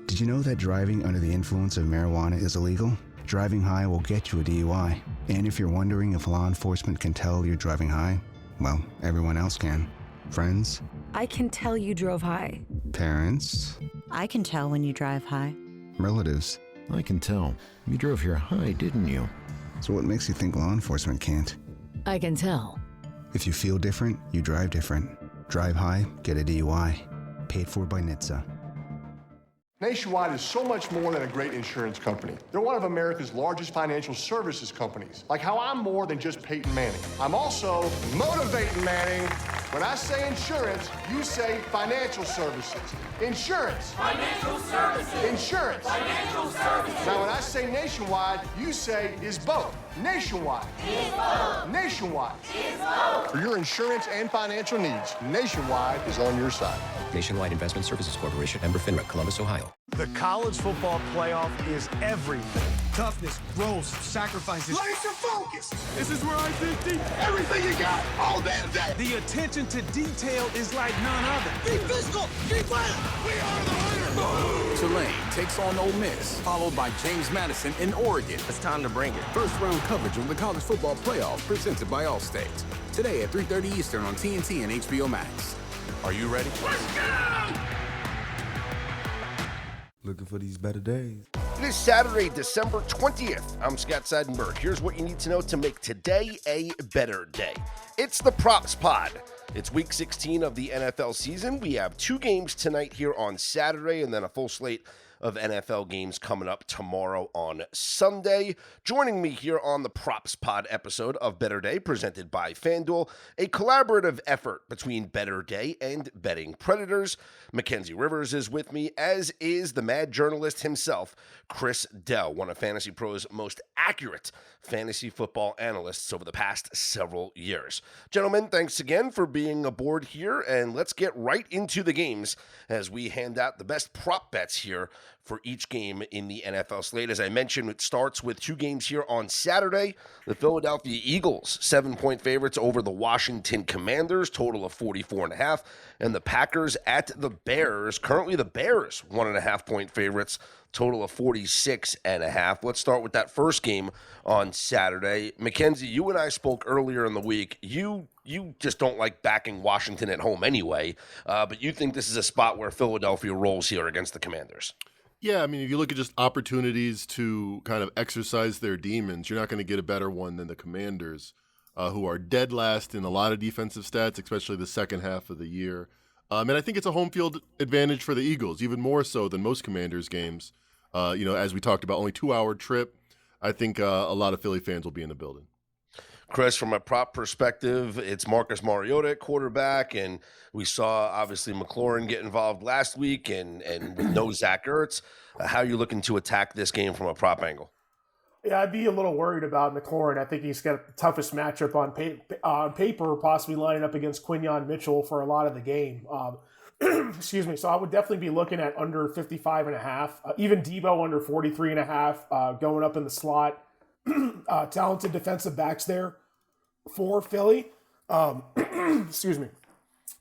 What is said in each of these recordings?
Did you know that driving under the influence of marijuana is illegal? Driving high will get you a DUI. And if you're wondering if law enforcement can tell you're driving high, well, everyone else can. Friends? I can tell you drove high. Parents? I can tell when you drive high. Relatives? I can tell. You drove here high, didn't you? So what makes you think law enforcement can't? I can tell. If you feel different, you drive different. Drive high, get a DUI. Paid for by NHTSA. Nationwide is so much more than a great insurance company. They're one of America's largest financial services companies. Like how I'm more than just Peyton Manning. I'm also motivating Manning. When I say insurance, you say financial services. Insurance. Financial services. Insurance. Financial services. Now when I say nationwide, you say is both. Nationwide. Is both. Nationwide. Is both. For your insurance and financial needs, Nationwide is on your side. Nationwide Investment Services Corporation, member FINRA, Columbus, Ohio. The college football playoff is everything. Toughness, growth, sacrifices. Laser focus. This is where I dig deep. Everything you got, all damn day. The attention to detail is like none other. Be physical, be violent. We are the leaders. Tulane takes on Ole Miss, followed by James Madison in Oregon. It's time to bring it. First round coverage of the college football playoff presented by Allstate. Today at 3:30 Eastern on TNT and HBO Max. Are you ready? Let's go! Looking for these better days. It is Saturday, December 20th. I'm Scott Seidenberg. Here's what you need to know to make today a better day. It's the Props Pod. It's week 16 of the NFL season. We have 2 games tonight here on Saturday and then a full slate of NFL games coming up tomorrow on Sunday. Joining me here on the Props Pod episode of Better Day, presented by FanDuel, a collaborative effort between Better Day and Betting Predators. Mackenzie Rivers is with me, as is the mad journalist himself, Chris Dell, one of Fantasy Pro's most accurate fantasy football analysts over the past several years. Gentlemen, thanks again for being aboard here, and let's get right into the games as we hand out the best prop bets here for each game in the NFL slate. As I mentioned, it starts with 2 games here on Saturday. The Philadelphia Eagles, 7-point favorites over the Washington Commanders, total of 44.5. And the Packers at the Bears. Currently the Bears, 1.5-point favorites, total of 46.5. Let's start with that first game on Saturday. Mackenzie, you and I spoke earlier in the week. You just don't like backing Washington at home anyway, but you think this is a spot where Philadelphia rolls here against the Commanders. Yeah, I mean, if you look at just opportunities to kind of exercise their demons, you're not going to get a better one than the Commanders, who are dead last in a lot of defensive stats, especially the second half of the year. And I think it's a home field advantage for the Eagles, even more so than most Commanders games. As we talked about, only 2-hour trip. I think a lot of Philly fans will be in the building. Chris, from a prop perspective, it's Marcus Mariota at quarterback, and we saw, obviously, McLaurin get involved last week, and with no Zach Ertz. How are you looking to attack this game from a prop angle? Yeah, I'd be a little worried about McLaurin. I think he's got the toughest matchup on paper, possibly lining up against Quinyon Mitchell for a lot of the game. Excuse me. So I would definitely be looking at under 55.5, even Debo under 43.5, going up in the slot. Talented defensive backs there for Philly. Excuse me.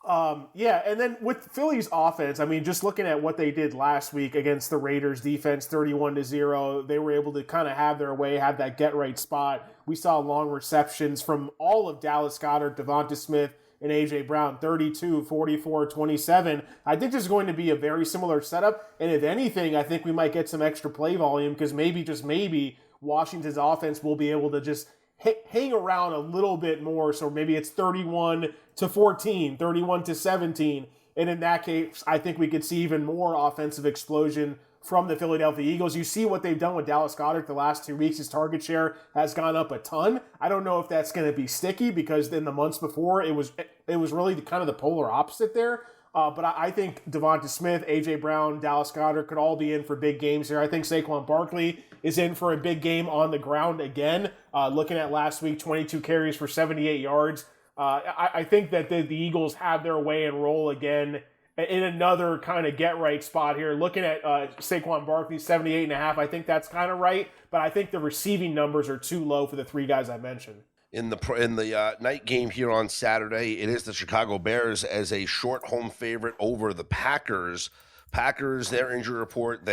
And then with Philly's offense, I mean, just looking at what they did last week against the Raiders defense, 31-0, they were able to kind of have their way, have that get-right spot. We saw long receptions from all of Dallas Goedert, Devonta Smith, and A.J. Brown, 32, 44, 27. I think this is going to be a very similar setup, and if anything, I think we might get some extra play volume because maybe, just maybe, Washington's offense will be able to just hang around a little bit more. So maybe it's 31-14, 31-17. And in that case, I think we could see even more offensive explosion from the Philadelphia Eagles. You see what they've done with Dallas Goedert the last 2 weeks. His target share has gone up a ton. I don't know if that's going to be sticky because in the months before, it was really kind of the polar opposite there. But I think Devonta Smith, A.J. Brown, Dallas Goedert could all be in for big games here. I think Saquon Barkley is in for a big game on the ground again. Looking at last week, 22 carries for 78 yards. I think that the Eagles have their way and roll again in another kind of get-right spot here. Looking at Saquon Barkley, 78.5, I think that's kind of right. But I think the receiving numbers are too low for the 3 guys I mentioned. In the night game here on Saturday, it is the Chicago Bears as a short home favorite over the Packers. Packers, their injury report,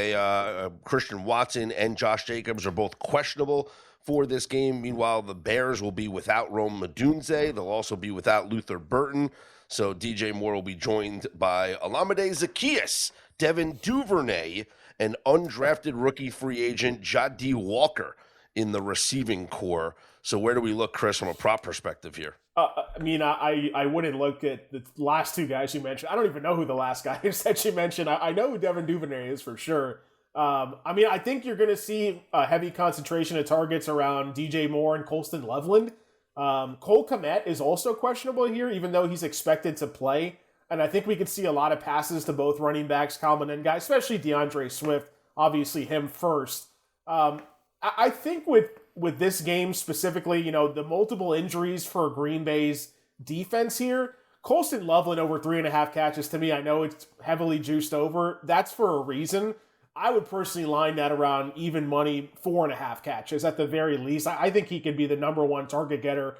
Christian Watson and Josh Jacobs are both questionable for this game. Meanwhile, the Bears will be without Rome Odunze. They'll also be without Luther Burton. So DJ Moore will be joined by Olamide Zaccheaus, Devin Duvernay, and undrafted rookie free agent Jahdi Walker in the receiving core. So where do we look, Chris, from a prop perspective here? I wouldn't look at the last two guys you mentioned. I don't even know who the last guy is that you mentioned. I know who Devin Duvernay is for sure. I think you're going to see a heavy concentration of targets around DJ Moore and Colston Loveland. Cole Kmet is also questionable here, even though he's expected to play. And I think we could see a lot of passes to both running backs, Kalman and Guy, especially DeAndre Swift, obviously him first. I think with this game specifically, the multiple injuries for Green Bay's defense here, Colston Loveland over 3.5 catches, to me, I know it's heavily juiced over. That's for a reason. I would personally line that around even money, 4.5 catches at the very least. I think he could be the number one target getter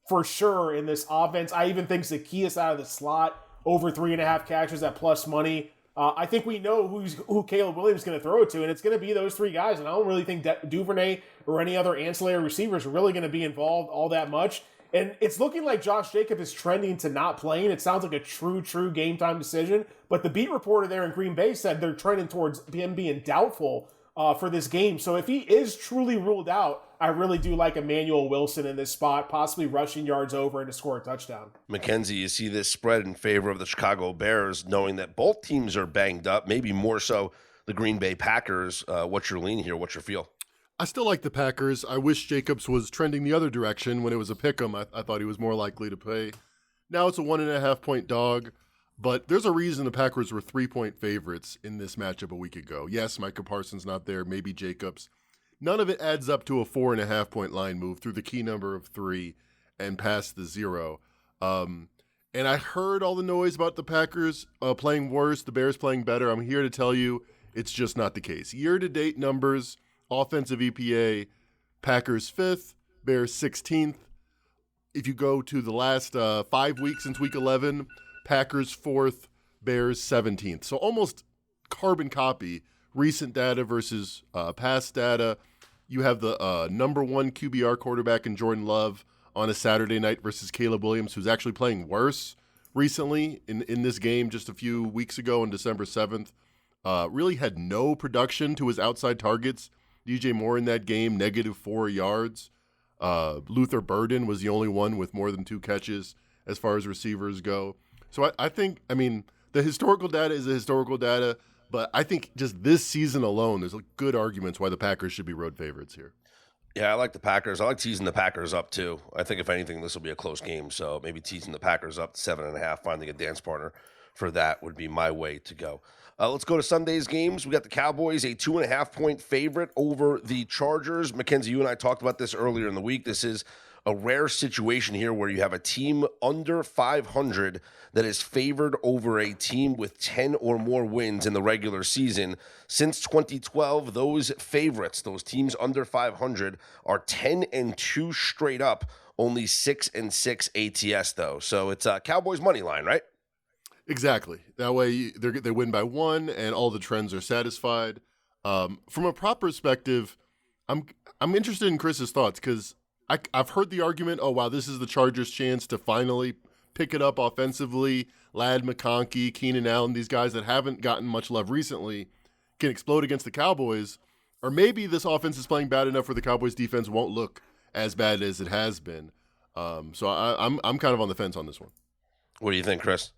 for sure in this offense. I even think Zaccheaus out of the slot over 3.5 catches at plus money. I think we know who Caleb Williams is going to throw it to, and it's going to be those three guys. And I don't really think Duvernay or any other ancillary receivers are really going to be involved all that much. And it's looking like Josh Jacobs is trending to not playing. It sounds like a true game time decision. But the beat reporter there in Green Bay said they're trending towards him being doubtful for this game. So if he is truly ruled out, I really do like Emmanuel Wilson in this spot, possibly rushing yards over and to score a touchdown. Mackenzie, you see this spread in favor of the Chicago Bears, knowing that both teams are banged up, maybe more so the Green Bay Packers. What's your lean here? What's your feel? I still like the Packers. I wish Jacobs was trending the other direction. When it was a pick'em, I thought he was more likely to pay. Now it's a 1.5-point dog, but there's a reason the Packers were 3-point favorites in this matchup a week ago. Yes, Micah Parsons not there, maybe Jacobs. None of it adds up to a 4.5-point line move through the key number of 3 and past the 0. And I heard all the noise about the Packers playing worse, the Bears playing better. I'm here to tell you it's just not the case. Year-to-date numbers, offensive EPA, Packers 5th, Bears 16th. If you go to the last 5 weeks since week 11, Packers 4th, Bears 17th. So almost carbon copy, recent data versus past data. You have the number 1 QBR quarterback in Jordan Love on a Saturday night versus Caleb Williams, who's actually playing worse recently in this game just a few weeks ago on December 7th. Really had no production to his outside targets. DJ Moore in that game, -4 yards. Luther Burden was the only one with more than 2 catches as far as receivers go. So I think, the historical data is the historical data, but I think just this season alone, there's good arguments why the Packers should be road favorites here. Yeah, I like the Packers. I like teasing the Packers up, too. I think, if anything, this will be a close game. So maybe teasing the Packers up to 7.5, finding a dance partner for that would be my way to go. Let's go to Sunday's games. We got the Cowboys, a 2.5-point favorite over the Chargers. Mackenzie, you and I talked about this earlier in the week. This is a rare situation here where you have a team under 500 that is favored over a team with 10 or more wins in the regular season. Since 2012, those favorites, those teams under 500, are 10-2 straight up, only 6-6 ATS, though. So it's Cowboys money line, right? Exactly. That way they win by 1 and all the trends are satisfied. From a prop perspective, I'm interested in Chris's thoughts because I've heard the argument, oh, wow, this is the Chargers' chance to finally pick it up offensively. Ladd McConkey, Keenan Allen, these guys that haven't gotten much love recently can explode against the Cowboys. Or maybe this offense is playing bad enough where the Cowboys' defense won't look as bad as it has been. So I'm kind of on the fence on this one. What do you think, Chris?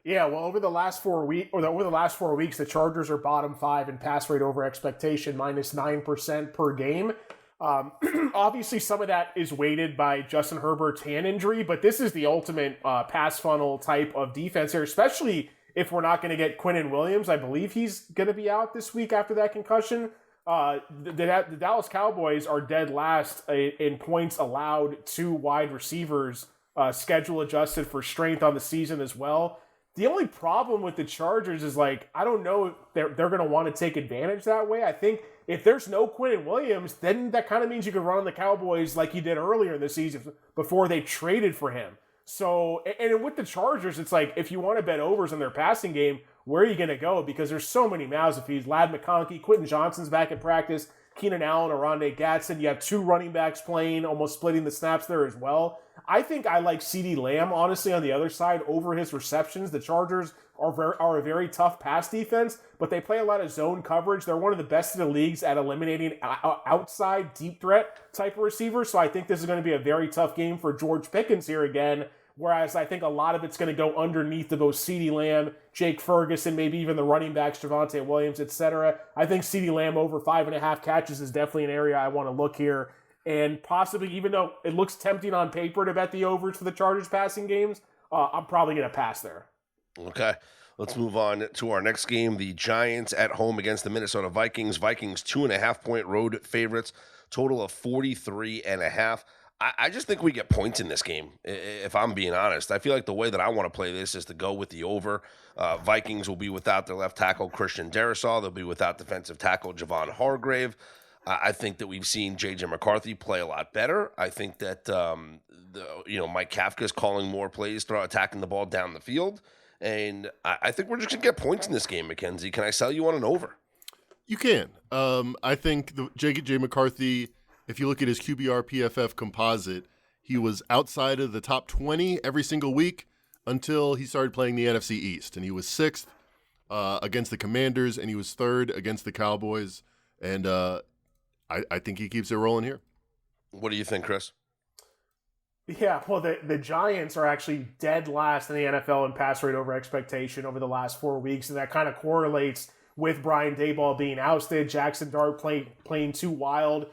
Yeah, well, over the last 4 weeks, the Chargers are bottom 5 in pass rate over expectation, -9% per game. Obviously, some of that is weighted by Justin Herbert's hand injury, but this is the ultimate pass funnel type of defense here, especially if we're not going to get Quinnen Williams. I believe he's going to be out this week after that concussion. The Dallas Cowboys are dead last in points allowed to wide receivers, schedule adjusted for strength on the season as well. The only problem with the Chargers is, I don't know if they're going to want to take advantage that way. I think if there's no Quinnen Williams, then that kind of means you can run the Cowboys like you did earlier in the season before they traded for him. So, and with the Chargers, it's if you want to bet overs on their passing game, where are you going to go? Because there's so many mouths to feed. Ladd McConkey, Quentin Johnston's back in practice, Keenan Allen, Oronde Gadsden. You have 2 running backs playing, almost splitting the snaps there as well. I think I like CeeDee Lamb, honestly, on the other side over his receptions. The Chargers are a very tough pass defense, but they play a lot of zone coverage. They're one of the best in the leagues at eliminating outside deep threat type of receivers. So I think this is going to be a very tough game for George Pickens here again. Whereas I think a lot of it's going to go underneath the both CeeDee Lamb, Jake Ferguson, maybe even the running backs, Javonte Williams, etc. I think CeeDee Lamb over 5.5 catches is definitely an area I want to look here. And possibly, even though it looks tempting on paper to bet the overs for the Chargers passing games, I'm probably going to pass there. Okay. Let's move on to our next game. The Giants at home against the Minnesota Vikings. Vikings 2.5-point road favorites, total of 43.5. I just think we get points in this game, if I'm being honest. I feel like the way that I want to play this is to go with the over. Vikings will be without their left tackle, Christian Darrisaw. They'll be without defensive tackle, Javon Hargrave. I think that we've seen J.J. McCarthy play a lot better. I think that Mike Kafka is calling more plays, attacking the ball down the field. And I think we're just going to get points in this game, Mackenzie. Can I sell you on an over? You can. I think the J.J. McCarthy, if you look at his QBR PFF composite, he was outside of the top 20 every single week until he started playing the NFC East. And he was 6th against the Commanders, and he was 3rd against the Cowboys. And I think he keeps it rolling here. What do you think, Chris? Yeah, well, the Giants are actually dead last in the NFL in pass rate over expectation over the last 4 weeks, and that kind of correlates with Brian Daboll being ousted, Jackson Dart playing too wild.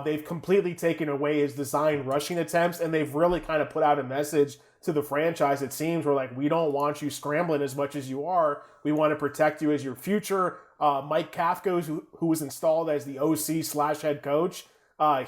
They've completely taken away his design rushing attempts, and they've really kind of put out a message to the franchise, it seems, where like, we don't want you scrambling as much as you are. We want to protect you as your future. Mike Kafka, who was installed as the OC/head coach,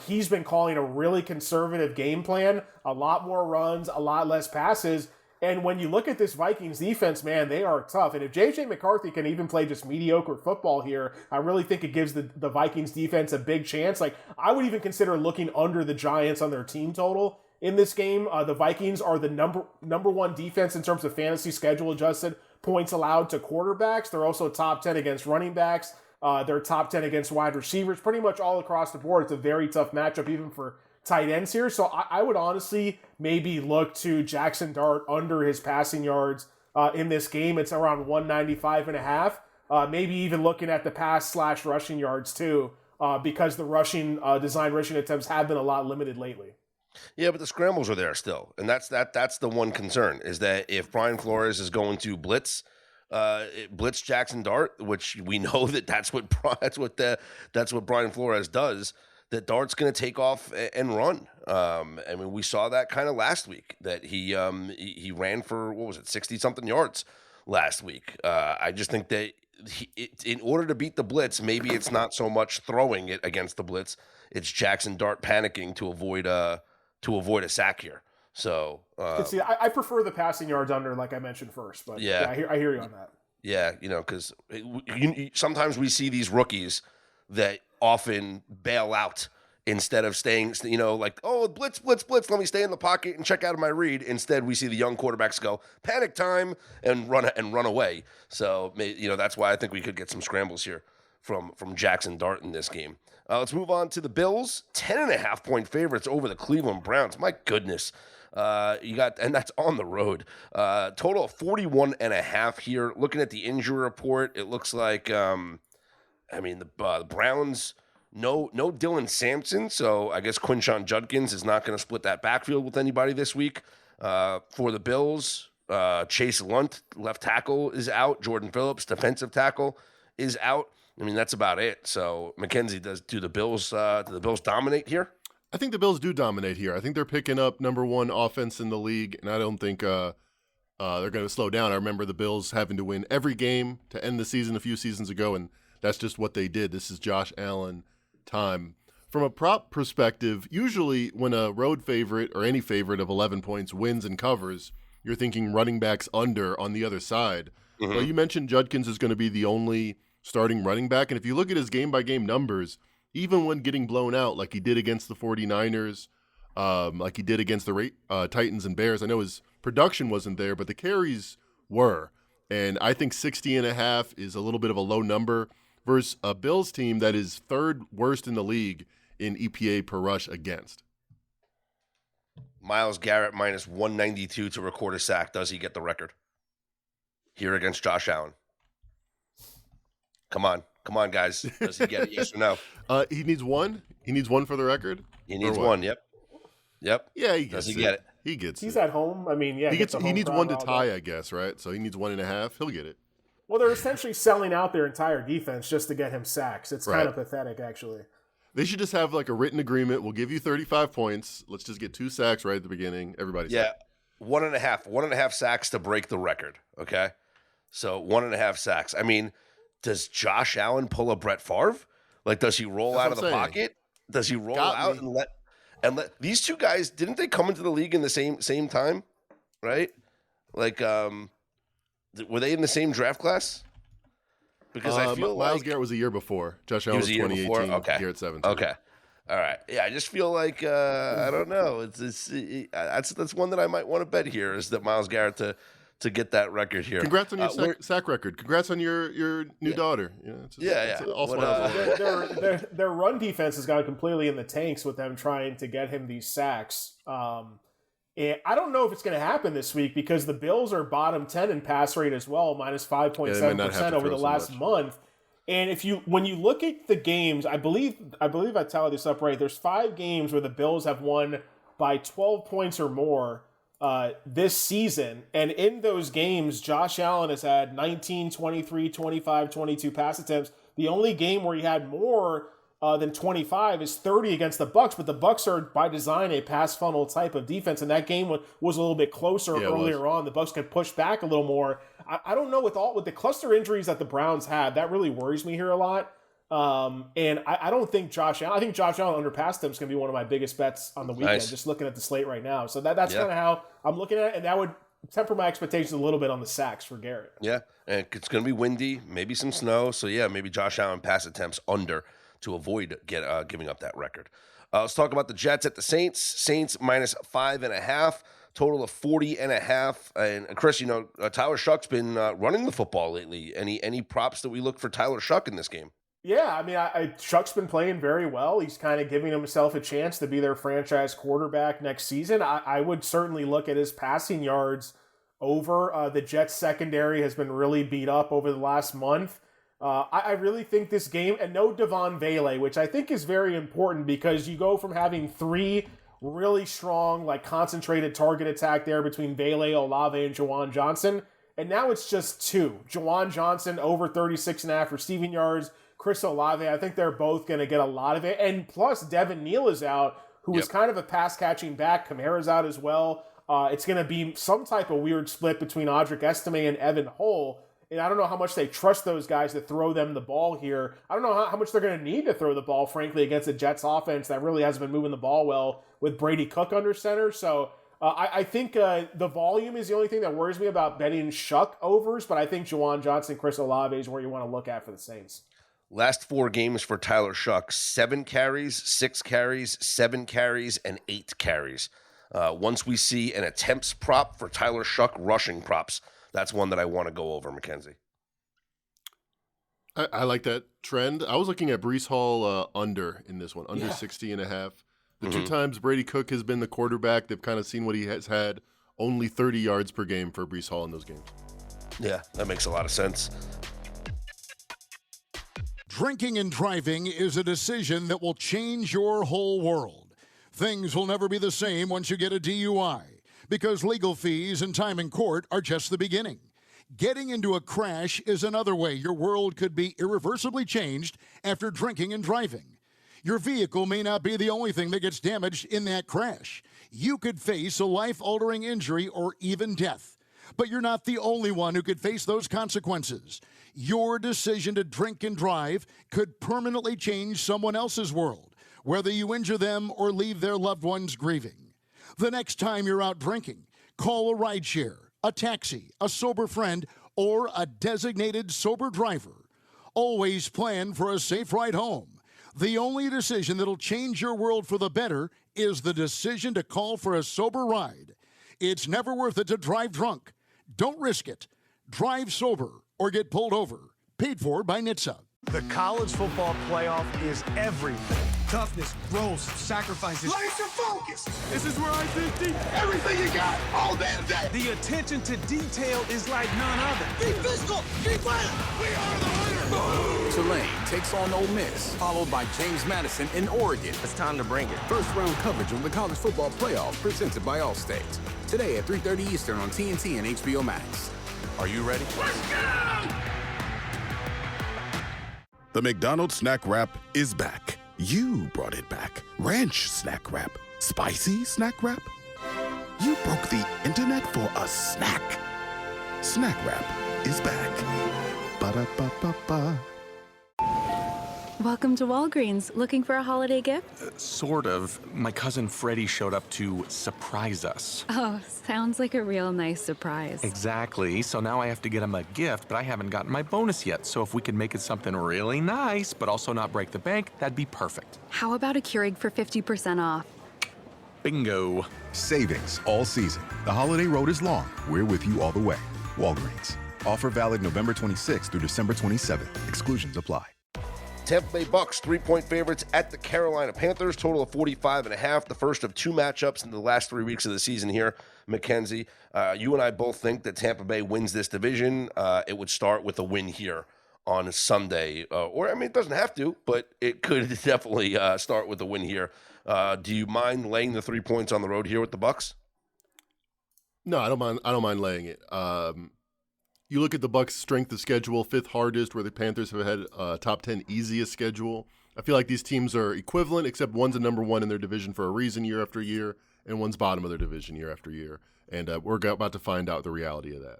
he's been calling a really conservative game plan, a lot more runs, a lot less passes. And when you look at this Vikings defense, man, they are tough. And if J.J. McCarthy can even play just mediocre football here, I really think it gives the Vikings defense a big chance. Like, I would even consider looking under the Giants on their team total in this game. The Vikings are the number one defense in terms of fantasy schedule adjusted points allowed to quarterbacks. They're also top 10 against running backs. They're top 10 against wide receivers, pretty much all across the board. It's a very tough matchup even for tight ends here. So I would honestly maybe look to Jackson Dart under his passing yards in this game. It's around 195.5. Maybe even looking at the pass/rushing yards too, because the design rushing attempts have been a lot limited lately. Yeah, but the scrambles are there still. And that's the one concern, is that if Brian Flores is going to blitz Jackson Dart, which we know that's what Brian Flores does, that Dart's going to take off and run. I mean, we saw that kind of last week, that he ran for, 60-something yards last week. I just think that in order to beat the blitz, maybe it's not so much throwing it against the blitz, it's Jackson Dart panicking to avoid a sack here. So see, I prefer the passing yards under, like I mentioned first, but yeah I hear you on that. Yeah, because sometimes we see these rookies that often bail out instead of staying, like, oh, blitz, let me stay in the pocket and check out of my read. Instead, we see the young quarterbacks go, panic time, and run away. So, that's why I think we could get some scrambles here from Jackson Dart in this game. Let's move on to the Bills. 10.5-point favorites over the Cleveland Browns. My goodness. And that's on the road. Total of 41.5 here. Looking at the injury report, it looks like, the Browns, no Dylan Sampson, so I guess Quinshon Judkins is not going to split that backfield with anybody this week. For the Bills, Chase Lunt, left tackle, is out. Jordan Phillips, defensive tackle, is out. I mean, that's about it. So, Mackenzie, do the Bills dominate here? I think the Bills do dominate here. I think they're picking up number one offense in the league, and I don't think they're going to slow down. I remember the Bills having to win every game to end the season a few seasons ago, and that's just what they did. This is Josh Allen time. From a prop perspective, usually when a road favorite or any favorite of 11 points wins and covers, you're thinking running backs under on the other side. Mm-hmm. Well, you mentioned Judkins is going to be the only starting running back, and if you look at his game-by-game numbers, even when getting blown out like he did against the 49ers, like he did against the Titans and Bears, I know his production wasn't there, but the carries were. And I think 60.5 is a little bit of a low number versus a Bills team that is third worst in the league in EPA per rush against. Myles Garrett minus 192 to record a sack. Does he get the record here against Josh Allen? Come on, guys. Does he get it? Yes or no? He needs one. He needs one for the record. He needs one. Yep. Yeah, he gets Does he get it? He gets He's it. at home. I mean, yeah. He needs one to tie, I guess, right? So he needs 1.5. He'll get it. Well, they're essentially selling out their entire defense just to get him sacks. It's kind of pathetic, actually. They should just have like a written agreement. We'll give you 35 points. Let's just get 2 sacks right at the beginning. Everybody's happy. 1.5 sacks to break the record. Okay, so 1.5 sacks. I mean, does Josh Allen pull a Brett Favre? Like, does he roll out of the pocket? Does he roll out and let these two guys? Didn't they come into the league in the same time? Right? Like, were they in the same draft class? Because I feel Myles Garrett was a year before. Josh Allen was 2018. Okay. Garrett 17. Okay. All right. Yeah, I just feel like I don't know. That's one that I might want to bet here is that Myles Garrett to get that record here. Congrats on your sack record. Congrats on your new daughter. Their run defense has gone completely in the tanks with them trying to get him these sacks. And I don't know if it's going to happen this week because the Bills are bottom 10 in pass rate as well, minus 5.7% over the last month. And when you look at the games, I believe I tallied this up right. There's 5 games where the Bills have won by 12 points or more this season. And in those games, Josh Allen has had 19, 23, 25, 22 pass attempts. The only game where he had more than 25 is 30 against the Bucs, but the Bucs are by design a pass funnel type of defense, and that game was a little bit closer earlier on. The Bucs can push back a little more. I don't know with the cluster injuries that the Browns had, that really worries me here a lot. And I don't think Josh Allen. I think Josh Allen underpassed them is going to be one of my biggest bets on the weekend. Nice. Just looking at the slate right now, so that's kind of how I'm looking at it, and that would temper my expectations a little bit on the sacks for Garrett. Yeah, and it's going to be windy, maybe some snow. So yeah, maybe Josh Allen pass attempts under to avoid giving up that record. Let's talk about the Jets at the Saints. Saints minus 5.5, total of 40.5. And Chris, Tyler Shuck's been running the football lately. Any props that we look for Tyler Shuck in this game? Yeah, I mean, Shuck's been playing very well. He's kind of giving himself a chance to be their franchise quarterback next season. I would certainly look at his passing yards over. The Jets secondary has been really beat up over the last month. I really think this game, and no Devon Vele, which I think is very important because you go from having 3 really strong, concentrated target attack there between Vele, Olave, and Juwan Johnson, and now it's just 2. Juwan Johnson over 36.5 receiving yards. Chris Olave, I think they're both going to get a lot of it, and plus Devin Neal is out, who is kind of a pass-catching back. Kamara's out as well. It's going to be some type of weird split between Audric Estime and Evan Hull. And I don't know how much they trust those guys to throw them the ball here. I don't know how much they're going to need to throw the ball, frankly, against the Jets offense that really hasn't been moving the ball well with Brady Cook under center. So I think the volume is the only thing that worries me about betting Shuck overs, but I think Juwan Johnson, Chris Olave is where you want to look at for the Saints. Last 4 games for Tyler Shuck, 7 carries, 6 carries, 7 carries, and 8 carries. Once we see an attempts prop for Tyler Shuck rushing props, that's one that I want to go over, Mackenzie. I like that trend. I was looking at Breece Hall under in this one, under 60.5. The 2 times Brady Cook has been the quarterback, they've kind of seen what he has had. Only 30 yards per game for Breece Hall in those games. Yeah, that makes a lot of sense. Drinking and driving is a decision that will change your whole world. Things will never be the same once you get a DUI, because legal fees and time in court are just the beginning. Getting into a crash is another way your world could be irreversibly changed after drinking and driving. Your vehicle may not be the only thing that gets damaged in that crash. You could face a life-altering injury or even death. But you're not the only one who could face those consequences. Your decision to drink and drive could permanently change someone else's world, whether you injure them or leave their loved ones grieving. The next time you're out drinking, call a rideshare, a taxi, a sober friend, or a designated sober driver. Always plan for a safe ride home. The only decision that'll change your world for the better is the decision to call for a sober ride. It's never worth it to drive drunk. Don't risk it. Drive sober or get pulled over. Paid for by NHTSA. The college football playoff is everything. Toughness, growth, sacrifices. Laser focus. This is where I dig deep. Everything you got, all damn day. The attention to detail is like none other. Be physical, be violent. We are the hunter. Tulane takes on Ole Miss, followed by James Madison in Oregon. It's time to bring it. First round coverage of the college football playoff presented by Allstate. Today at 3:30 Eastern on TNT and HBO Max. Are you ready? Let's go! The McDonald's Snack Wrap is back. You brought it back. Ranch Snack Wrap. Spicy Snack Wrap. You broke the internet for a snack. Snack Wrap is back. Ba-da-ba-ba-ba. Welcome to Walgreens. Looking for a holiday gift? Sort of. My cousin Freddie showed up to surprise us. Oh, sounds like a real nice surprise. Exactly. So now I have to get him a gift, but I haven't gotten my bonus yet. So if we could make it something really nice, but also not break the bank, that'd be perfect. How about a Keurig for 50% off? Bingo. Savings all season. The holiday road is long. We're with you all the way. Walgreens. Offer valid November 26th through December 27th. Exclusions apply. Tampa Bay Bucks 3-point favorites at the Carolina Panthers, total of 45.5. The first of two matchups in the last 3 weeks of the season here. Mackenzie, you and I both think that Tampa Bay wins this division. It would start with a win here on Sunday. It doesn't have to, but it could definitely start with a win here. Do you mind laying the 3 points on the road here with the Bucks? No, I don't mind laying it. You look at the Bucks' strength of schedule, fifth hardest, where the Panthers have had top 10 easiest schedule. I feel like these teams are equivalent, except one's a number one in their division for a reason year after year, and one's bottom of their division year after year. And we're about to find out the reality of that.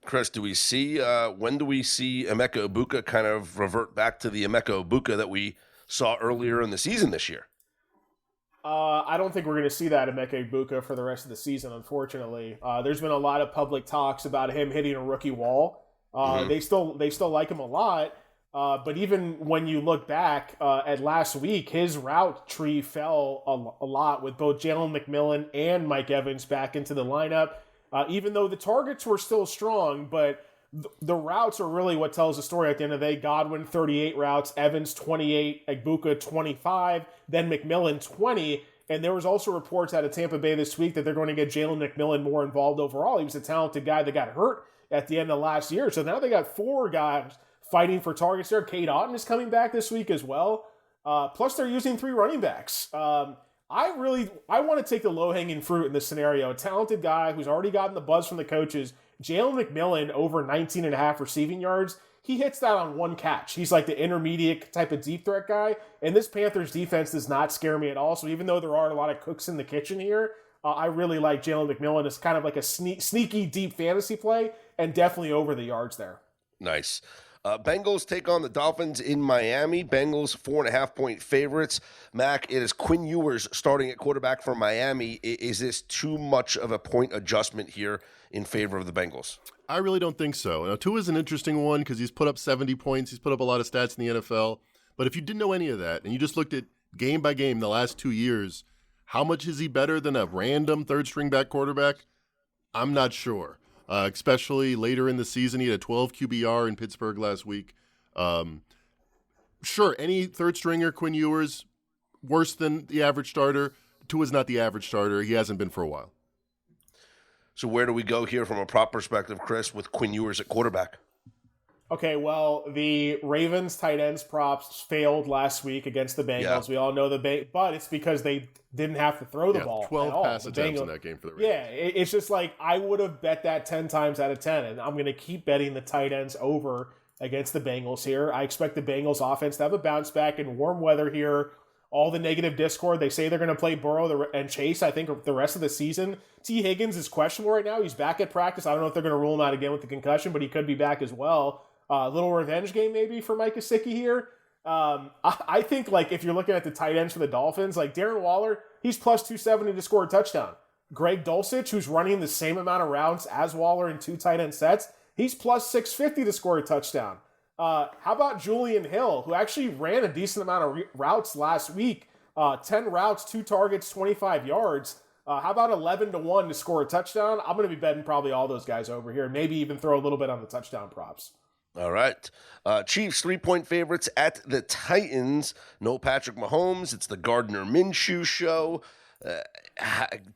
Chris, do we see when do we see Emeka Egbuka kind of revert back to the Emeka Egbuka that we saw earlier in the season this year? I don't think we're going to see that Emeka Egbuka for the rest of the season, unfortunately. There's been a lot of public talks about him hitting a rookie wall. They still like him a lot, but even when you look back at last week, his route tree fell a lot with both Jalen McMillan and Mike Evans back into the lineup. Even though the targets were still strong, but the routes are really what tells the story at the end of the day. Godwin, 38 routes, Evans, 28, Egbuka, 25, then McMillan, 20. And there was also reports out of Tampa Bay this week that they're going to get Jalen McMillan more involved overall. He was a talented guy that got hurt at the end of last year. So now they got four guys fighting for targets there. Cade Otton is coming back this week as well. Plus, they're using three running backs. I want to take the low-hanging fruit in this scenario. A talented guy who's already gotten the buzz from the coaches. Jalen McMillan over 19.5 receiving yards. He hits that on one catch. He's like the intermediate type of deep threat guy. And this Panthers defense does not scare me at all. So even though there are a lot of cooks in the kitchen here, I really like Jalen McMillan as kind of like a sneaky deep fantasy play and definitely over the yards there. Nice. Bengals take on the Dolphins in Miami. Bengals 4.5-point favorites. Mac, it is Quinn Ewers starting at quarterback for Miami. Is this too much of a point adjustment here in favor of the Bengals? I really don't think so. Now, Tua is an interesting one because he's put up 70 points. He's put up a lot of stats in the NFL. But if you didn't know any of that and you just looked at game by game the last 2 years, how much is he better than a random third-string back quarterback? I'm not sure. Especially later in the season, he had a 12 QBR in Pittsburgh last week. Sure, any third stringer, Quinn Ewers, worse than the average starter. Tua's not the average starter. He hasn't been for a while. So where do we go here from a prop perspective, Chris, with Quinn Ewers at quarterback? Okay, well, the Ravens tight ends props failed last week against the Bengals. Yeah. We all know but it's because they didn't have to throw the ball 12 at all. pass attempts in that game for the Ravens. Yeah, it's just like I would have bet that 10 times out of 10, and I'm going to keep betting the tight ends over against the Bengals here. I expect the Bengals offense to have a bounce back in warm weather here. All the negative discord, they say they're going to play Burrow and Chase, I think, the rest of the season. T. Higgins is questionable right now. He's back at practice. I don't know if they're going to rule him out again with the concussion, but he could be back as well. Little revenge game maybe for Mike Gesicki here. I think like if you're looking at the tight ends for the Dolphins, like Darren Waller, he's plus 270 to score a touchdown. Greg Dulcich, who's running the same amount of routes as Waller in two tight end sets, he's plus 650 to score a touchdown. How about Julian Hill, who actually ran a decent amount of routes last week? 10 routes, 2 targets, 25 yards. How about 11-1 to score a touchdown? I'm going to be betting probably all those guys over here. Maybe even throw a little bit on the touchdown props. All right. Chiefs 3-point favorites at the Titans. No Patrick Mahomes. It's the Gardner Minshew show.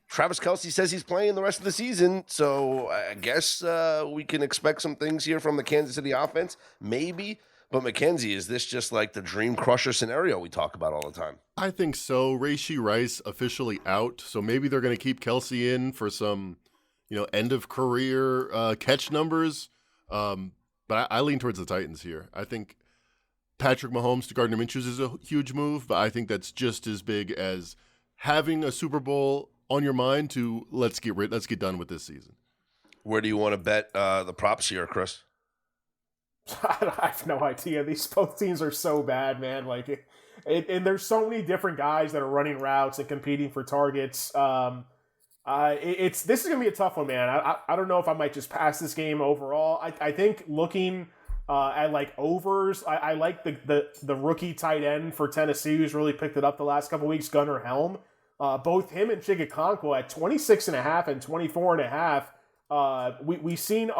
Travis Kelce says he's playing the rest of the season, so I guess we can expect some things here from the Kansas City offense. Maybe. But Mackenzie, is this just like the dream crusher scenario we talk about all the time? I think so. Rashee Rice officially out, so maybe they're going to keep Kelce in for some, end of career catch numbers. But I lean towards the Titans here. I think Patrick Mahomes to Gardner Minshew is a huge move, but I think that's just as big as having a Super Bowl on your mind to let's get done with this season. Where do you want to bet the props here, Chris? I have no idea. These both teams are so bad, man. And there's so many different guys that are running routes and competing for targets. This is gonna be a tough one, man. I don't know if I might just pass this game overall. I think looking at overs, I like the rookie tight end for Tennessee who's really picked it up the last couple weeks, Gunnar Helm. Both him and Chigakonkwo at 26.5 and 24.5. We've seen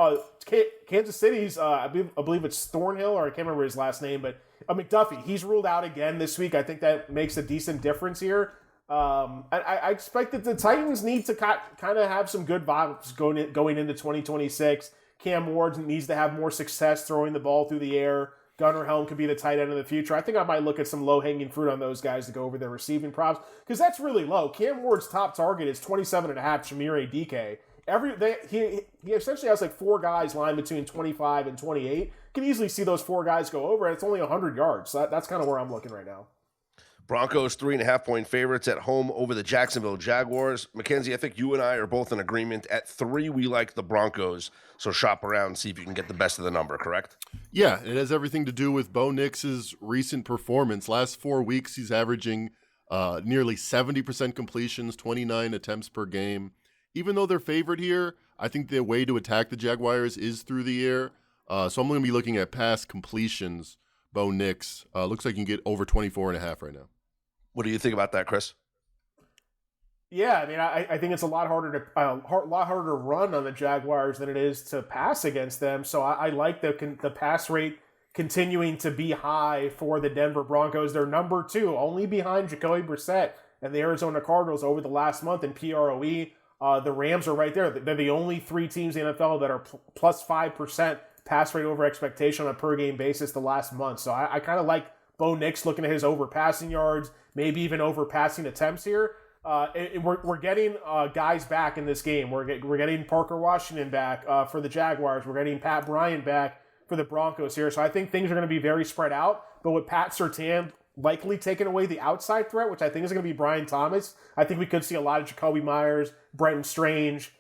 Kansas City's, I believe it's Thornhill, or I can't remember his last name, but McDuffie, he's ruled out again this week. I think that makes a decent difference here. I expect that the Titans need to kind of have some good vibes going into 2026. Cam Ward needs to have more success throwing the ball through the air. Gunnar Helm could be the tight end of the future. I think I might look at some low-hanging fruit on those guys to go over their receiving props, because that's really low. Cam Ward's top target is 27.5, Shamir DK. He essentially has 4 guys lined between 25 and 28. You can easily see those 4 guys go over, and it's only 100 yards. So that's kind of where I'm looking right now. Broncos 3.5-point favorites at home over the Jacksonville Jaguars. Mackenzie, I think you and I are both in agreement. At 3, we like the Broncos. So shop around and see if you can get the best of the number, correct? Yeah, it has everything to do with Bo Nix's recent performance. Last 4 weeks, he's averaging nearly 70% completions, 29 attempts per game. Even though they're favored here, I think the way to attack the Jaguars is through the air. So I'm going to be looking at pass completions. Bo Nix looks like you can get over 24.5 right now. What do you think about that, Chris? Yeah, I mean, I think it's a lot harder to run on the Jaguars than it is to pass against them. So I like the pass rate continuing to be high for the Denver Broncos. They're number 2, only behind Jacoby Brissett and the Arizona Cardinals over the last month in PROE. The Rams are right there. They're the only 3 teams in the NFL that are plus 5% pass rate over expectation on a per-game basis the last month. So I kind of like Bo Nix looking at his over-passing yards, maybe even over-passing attempts here. We're getting guys back in this game. We're getting Parker Washington back for the Jaguars. We're getting Pat Bryant back for the Broncos here. So I think things are going to be very spread out. But with Pat Surtain likely taking away the outside threat, which I think is going to be Brian Thomas, I think we could see a lot of Jacoby Myers, Brenton Strange,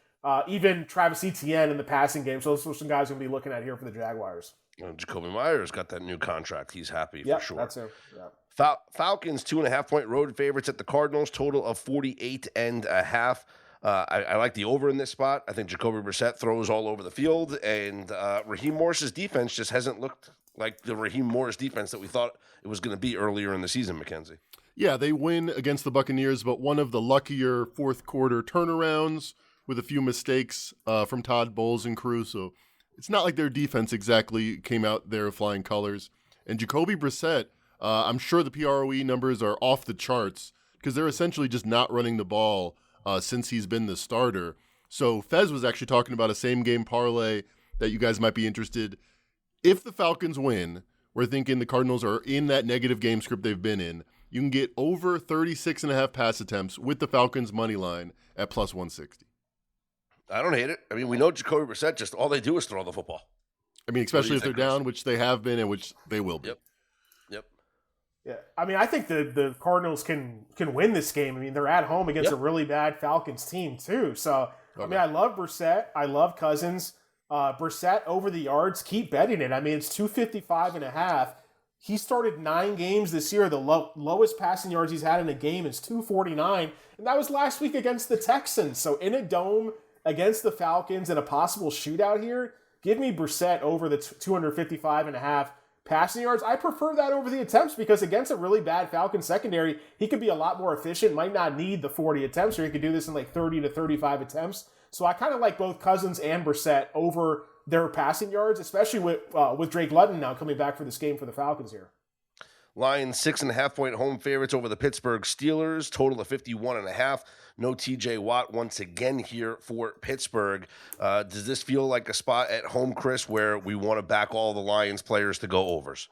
even Travis Etienne in the passing game. So those are some guys we're going to be looking at here for the Jaguars. Jacoby Myers got that new contract. He's happy for sure. That's him. Yeah. Falcons 2.5-point road favorites at the Cardinals, total of 48.5. I like the over in this spot. I think Jacoby Brissett throws all over the field, and Raheem Morris's defense just hasn't looked like the Raheem Morris defense that we thought it was going to be earlier in the season, Mackenzie. Yeah, they win against the Buccaneers, but one of the luckier fourth quarter turnarounds with a few mistakes from Todd Bowles and crew. So it's not like their defense exactly came out there flying colors. And Jacoby Brissett, I'm sure the PROE numbers are off the charts because they're essentially just not running the ball since he's been the starter. So Fez was actually talking about a same-game parlay that you guys might be interested. If the Falcons win, we're thinking the Cardinals are in that negative game script they've been in. You can get over 36.5 pass attempts with the Falcons' money line at plus 160. I don't hate it. I mean, we know Jacoby Brissett, just all they do is throw the football. I mean, especially if they're down, which they have been and which they will be. Yep. Yeah, I mean, I think the Cardinals can win this game. I mean, they're at home against a really bad Falcons team, too. So, I mean, I love Brissett. I love Cousins. Brissett over the yards, keep betting it. I mean, it's 255.5. He started 9 games this year. The lowest passing yards he's had in a game is 249, and that was last week against the Texans. So in a dome against the Falcons in a possible shootout here, give me Brissett over the 255.5 passing yards. I prefer that over the attempts because against a really bad Falcons secondary, he could be a lot more efficient, might not need the 40 attempts, or he could do this in like 30 to 35 attempts. So I kind of like both Cousins and Brissett over their passing yards, especially with Drake London now coming back for this game for the Falcons here. Lions 6.5-point home favorites over the Pittsburgh Steelers, total of 51.5. No TJ Watt once again here for Pittsburgh. Does this feel like a spot at home, Chris, where we want to back all the Lions players to go overs?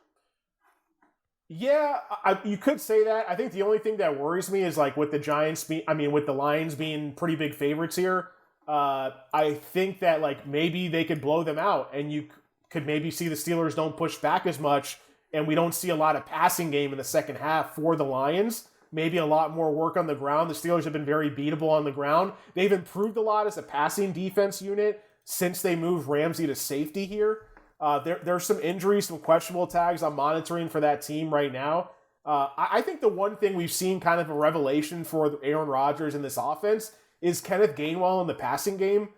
Yeah, you could say that. I think the only thing that worries me is like with the Lions being pretty big favorites here. I think that like maybe they could blow them out, and you could maybe see the Steelers don't push back as much, and we don't see a lot of passing game in the second half for the Lions. Maybe a lot more work on the ground. The Steelers have been very beatable on the ground. They've improved a lot as a passing defense unit since they moved Ramsey to safety here. There's some injuries, some questionable tags I'm monitoring for that team right now. I think the one thing we've seen kind of a revelation for Aaron Rodgers in this offense is Kenneth Gainwell in the passing game.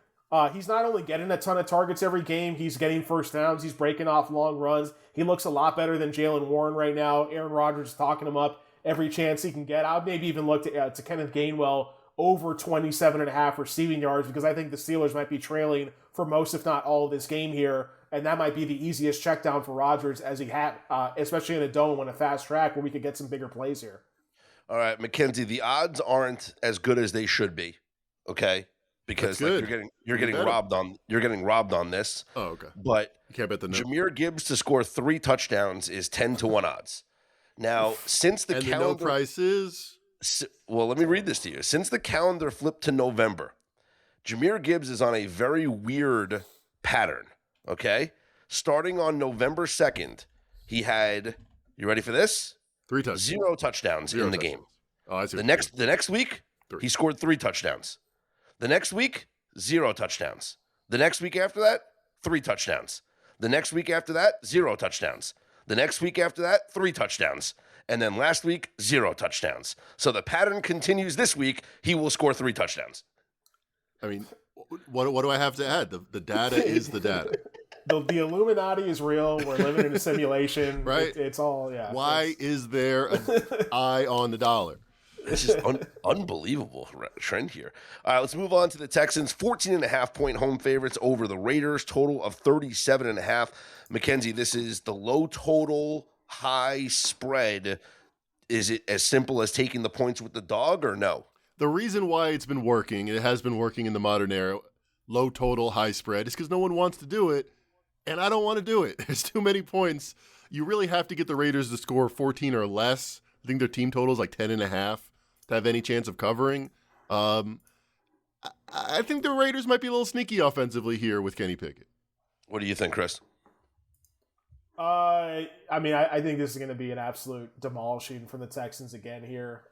He's not only getting a ton of targets every game, he's getting first downs, he's breaking off long runs. He looks a lot better than Jaylen Warren right now. Aaron Rodgers is talking him up every chance he can get. I would maybe even look to Kenneth Gainwell over 27.5 receiving yards because I think the Steelers might be trailing for most, if not all, of this game here, and that might be the easiest check down for Rodgers as he had, especially in a dome on a fast track where we could get some bigger plays here. All right, Mackenzie, the odds aren't as good as they should be, okay? Because like, you're getting robbed on this. Oh, okay. But you can't bet the Jahmyr Gibbs to score 3 touchdowns is 10-1 odds. Now, since the calendar, no price is, well, let me read this to you. Since the calendar flipped to November, Jahmyr Gibbs is on a very weird pattern. Okay, starting on November 2nd, he had, you ready for this? 3 touchdowns, 0 touchdowns in the game. Oh, I see. The next week, 3. He scored 3 touchdowns. The next week, 0 touchdowns. The next week after that, 3 touchdowns. The next week after that, 0 touchdowns. The next week after that, 3 touchdowns. And then last week, 0 touchdowns. So the pattern continues this week. He will score 3 touchdowns. I mean, what do I have to add? The data is the data. The Illuminati is real. We're living in a simulation. Right? It's all, yeah. Why is there an eye on the dollar? This is unbelievable trend here. All right, let's move on to the Texans. 14.5-point home favorites over the Raiders. Total of 37.5. Mackenzie, this is the low total, high spread. Is it as simple as taking the points with the dog or no? The reason why it's been working, it has been working in the modern era, low total, high spread, is because no one wants to do it, and I don't want to do it. There's too many points. You really have to get the Raiders to score 14 or less. I think their team total is like 10.5 to have any chance of covering. I think the Raiders might be a little sneaky offensively here with Kenny Pickett. What do you think, Chris? I think this is going to be an absolute demolishing from the Texans again here.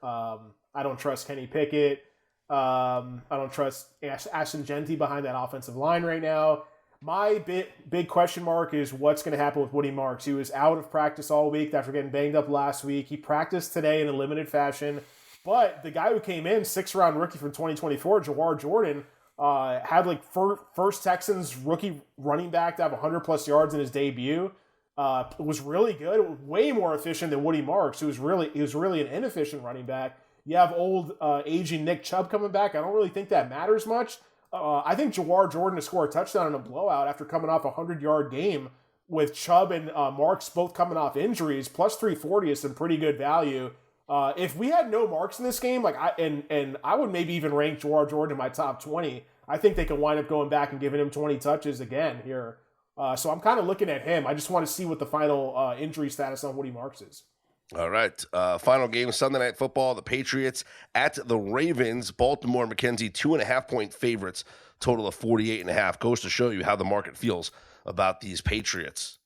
I don't trust Kenny Pickett. I don't trust Ashton Genty behind that offensive line right now. My big question mark is what's going to happen with Woody Marks. He was out of practice all week after getting banged up last week. He practiced today in a limited fashion. But the guy who came in, 6th-round rookie from 2024, Jawar Jordan, had like first Texans rookie running back to have 100-plus yards in his debut. Was really good, way more efficient than Woody Marks, who was really an inefficient running back. You have old, aging Nick Chubb coming back. I don't really think that matters much. I think Jawar Jordan to score a touchdown in a blowout after coming off a 100-yard game with Chubb and Marks both coming off injuries, plus 340 is some pretty good value. If we had no Marks in this game, I would maybe even rank Jawar Jordan in my top 20. I think they could wind up going back and giving him 20 touches again here. So I'm kind of looking at him. I just want to see what the final injury status on Woody Marks is. All right. Final game, Sunday Night Football. The Patriots at the Ravens. Baltimore, Mackenzie, 2.5-point favorites. Total of 48.5. Goes to show you how the market feels about these Patriots.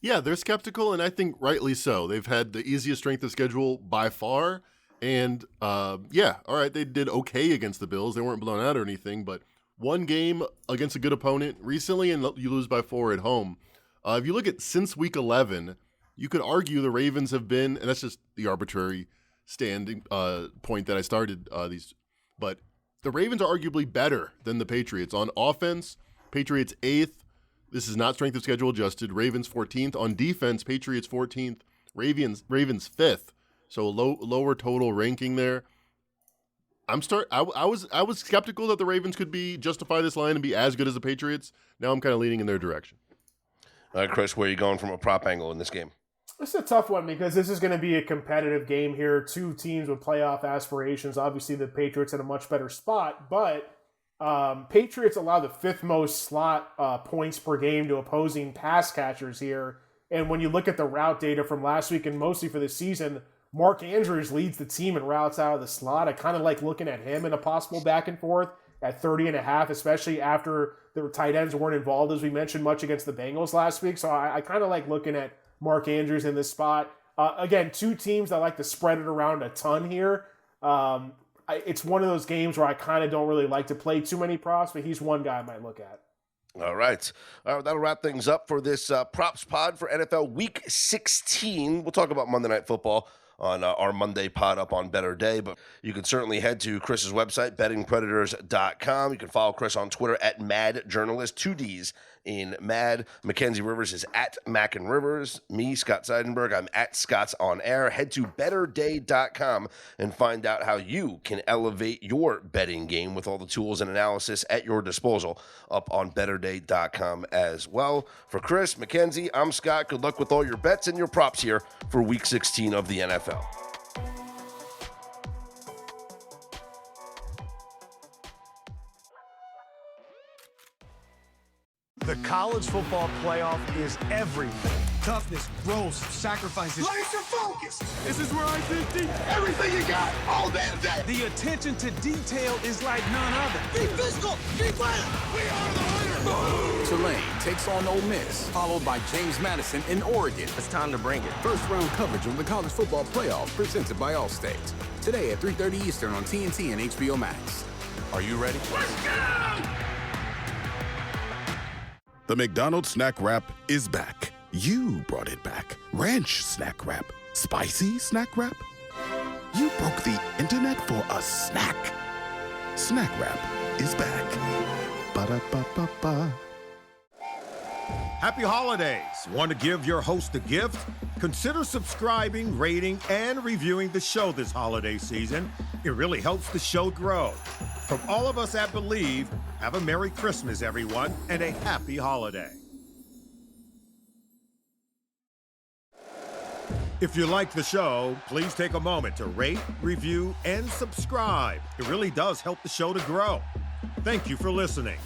Yeah, they're skeptical, and I think rightly so. They've had the easiest strength of schedule by far. And, all right, they did okay against the Bills. They weren't blown out or anything, but one game against a good opponent recently, and you lose by 4 at home. If you look at since Week 11, you could argue the Ravens have been, and that's just the arbitrary standing point that I started these, but the Ravens are arguably better than the Patriots. On offense, Patriots 8th, This is not strength of schedule adjusted. Ravens 14th on defense. Patriots 14th. Ravens 5th. So lower total ranking there. I was skeptical that the Ravens could justify this line and be as good as the Patriots. Now I'm kind of leaning in their direction. All right, Chris, where are you going from a prop angle in this game? It's a tough one because this is going to be a competitive game here. Two teams with playoff aspirations. Obviously, the Patriots in a much better spot, but Patriots allow the 5th most slot points per game to opposing pass catchers here. And when you look at the route data from last week and mostly for the season, Mark Andrews leads the team in routes out of the slot. I kind of like looking at him in a possible back and forth at 30.5, especially after the tight ends weren't involved, as we mentioned, much against the Bengals last week. So I kind of like looking at Mark Andrews in this spot. Again, two teams that like to spread it around a ton here. It's one of those games where I kind of don't really like to play too many props, but he's one guy I might look at. All right. That'll wrap things up for this props pod for NFL Week 16. We'll talk about Monday Night Football on our Monday pod up on Better Day, but you can certainly head to Chris's website, bettingpredators.com. You can follow Chris on Twitter at Mad Journalist, 2 Ds in Mad. Mackenzie Rivers is at Mac and Rivers. Me, Scott Seidenberg, I'm at Scott's On Air. Head to betterday.com and find out how you can elevate your betting game with all the tools and analysis at your disposal up on betterday.com as well. For Chris, Mackenzie, I'm Scott. Good luck with all your bets and your props here for Week 16 of the NFL. The college football playoff is everything. Toughness, growth, sacrifices. Laser focus. This is where I think everything you got all damn day. The attention to detail is like none other. Be physical. Keep playing. We are the winners. Tulane takes on Ole Miss, followed by James Madison in Oregon. It's time to bring it. First round coverage of the college football playoff presented by Allstate. Today at 3:30 Eastern on TNT and HBO Max. Are you ready? Let's go! The McDonald's Snack Wrap is back. You brought it back. Ranch Snack Wrap. Spicy Snack Wrap. You broke the internet for a snack. Snack Wrap is back. Ba-da-ba-ba-ba. Happy holidays. Want to give your host a gift? Consider subscribing, rating, and reviewing the show this holiday season. It really helps the show grow. From all of us at Believe, have a Merry Christmas, everyone, and a happy holiday. If you like the show, please take a moment to rate, review, and subscribe. It really does help the show to grow. Thank you for listening.